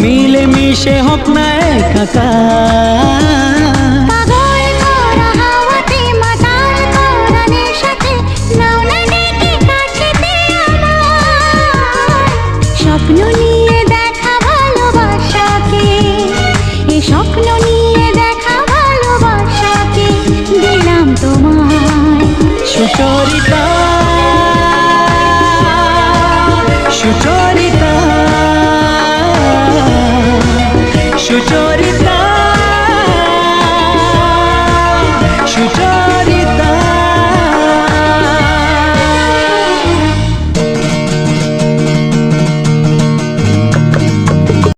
মিলে মিশে হোক না একাকার। পাগল করা হাওয়াতে মাতাল করা নেশাতে নাও না ডেকে কাছেতে আমার। স্বপ্ন নিয়ে দেখা ভালোবাসাকে, এ স্বপ্ন নিয়ে দেখা ভালোবাসাকে দিলাম তোমায়। সুচরিতা